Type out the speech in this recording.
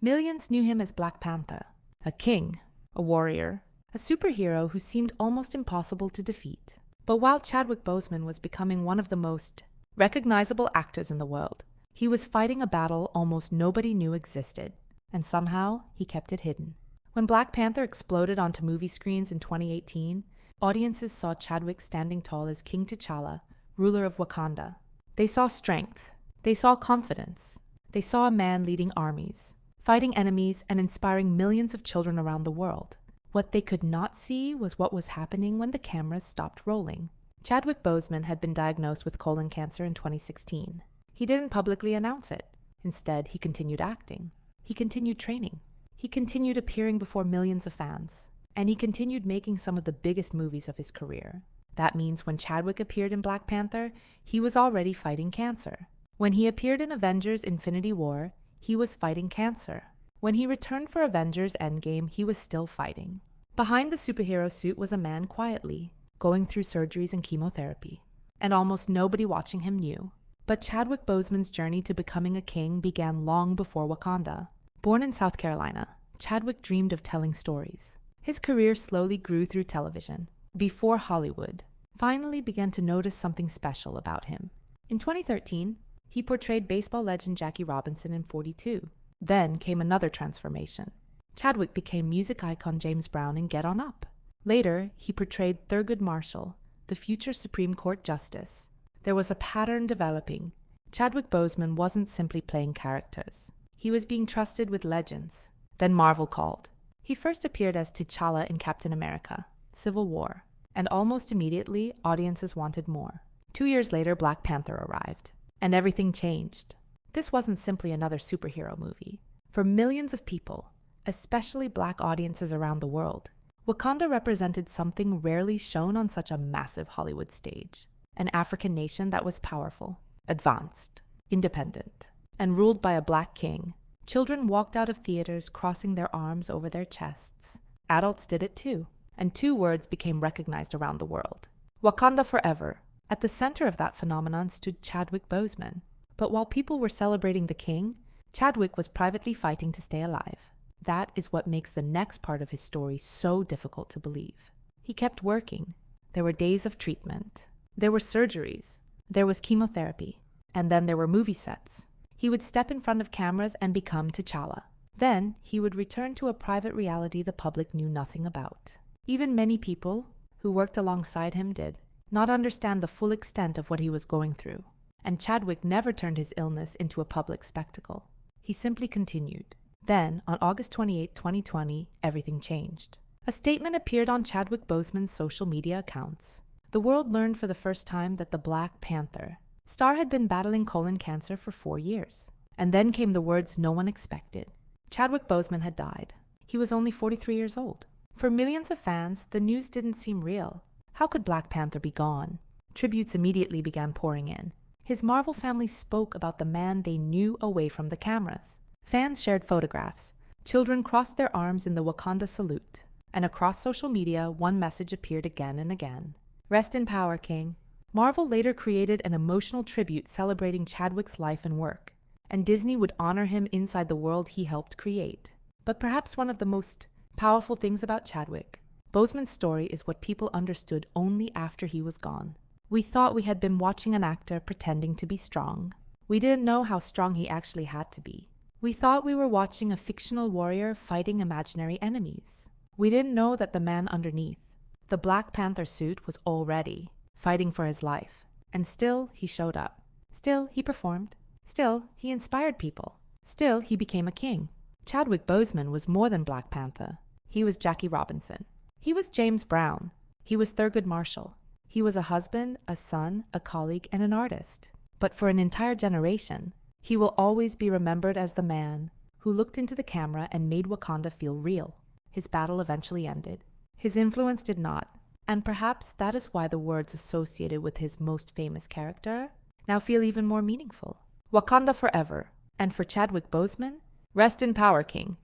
Millions knew him as Black Panther, a king, a warrior, a superhero who seemed almost impossible to defeat. But while Chadwick Boseman was becoming one of the most recognizable actors in the world, he was fighting a battle almost nobody knew existed, and somehow he kept it hidden. When Black Panther exploded onto movie screens in 2018, audiences saw Chadwick standing tall as King T'Challa, ruler of Wakanda. They saw strength. They saw confidence. They saw a man leading armies, fighting enemies and inspiring millions of children around the world. What they could not see was what was happening when the cameras stopped rolling. Chadwick Boseman had been diagnosed with colon cancer in 2016. He didn't publicly announce it. Instead, he continued acting. He continued training. He continued appearing before millions of fans. And he continued making some of the biggest movies of his career. That means when Chadwick appeared in Black Panther, he was already fighting cancer. When he appeared in Avengers: Infinity War, he was fighting cancer. When he returned for Avengers: Endgame, he was still fighting. Behind the superhero suit was a man quietly, going through surgeries and chemotherapy. And almost nobody watching him knew. But Chadwick Boseman's journey to becoming a king began long before Wakanda. Born in South Carolina, Chadwick dreamed of telling stories. His career slowly grew through television, before Hollywood finally began to notice something special about him. In 2013, he portrayed baseball legend Jackie Robinson in 42. Then came another transformation. Chadwick became music icon James Brown in Get On Up. Later, he portrayed Thurgood Marshall, the future Supreme Court Justice. There was a pattern developing. Chadwick Boseman wasn't simply playing characters. He was being trusted with legends. Then Marvel called. He first appeared as T'Challa in Captain America: Civil War, and almost immediately, audiences wanted more. 2 years later, Black Panther arrived, and everything changed. This wasn't simply another superhero movie. For millions of people, especially Black audiences around the world, Wakanda represented something rarely shown on such a massive Hollywood stage. An African nation that was powerful, advanced, independent, and ruled by a Black king. Children walked out of theaters crossing their arms over their chests. Adults did it too, and 2 words became recognized around the world: Wakanda forever. At the center of that phenomenon stood Chadwick Boseman. But while people were celebrating the king, Chadwick was privately fighting to stay alive. That is what makes the next part of his story so difficult to believe. He kept working. There were days of treatment. There were surgeries. There was chemotherapy. And then there were movie sets. He would step in front of cameras and become T'Challa. Then he would return to a private reality the public knew nothing about. Even many people who worked alongside him did not understand the full extent of what he was going through. And Chadwick never turned his illness into a public spectacle. He simply continued. Then, on August 28, 2020, everything changed. A statement appeared on Chadwick Boseman's social media accounts. The world learned for the first time that the Black Panther star had been battling colon cancer for 4 years. And then came the words no one expected. Chadwick Boseman had died. He was only 43 years old. For millions of fans, the news didn't seem real. How could Black Panther be gone? Tributes immediately began pouring in. His Marvel family spoke about the man they knew away from the cameras. Fans shared photographs. Children crossed their arms in the Wakanda salute. And across social media, one message appeared again and again: Rest in power, King. Marvel later created an emotional tribute celebrating Chadwick's life and work, and Disney would honor him inside the world he helped create. But perhaps one of the most powerful things about Chadwick, Boseman's story, is what people understood only after he was gone. We thought we had been watching an actor pretending to be strong. We didn't know how strong he actually had to be. We thought we were watching a fictional warrior fighting imaginary enemies. We didn't know that the man underneath, the Black Panther suit, was already fighting for his life. And still, he showed up. Still, he performed. Still, he inspired people. Still, he became a king. Chadwick Boseman was more than Black Panther. He was Jackie Robinson. He was James Brown. He was Thurgood Marshall. He was a husband, a son, a colleague, and an artist. But for an entire generation, he will always be remembered as the man who looked into the camera and made Wakanda feel real. His battle eventually ended. His influence did not. And perhaps that is why the words associated with his most famous character now feel even more meaningful. Wakanda forever. And for Chadwick Boseman, rest in power, King.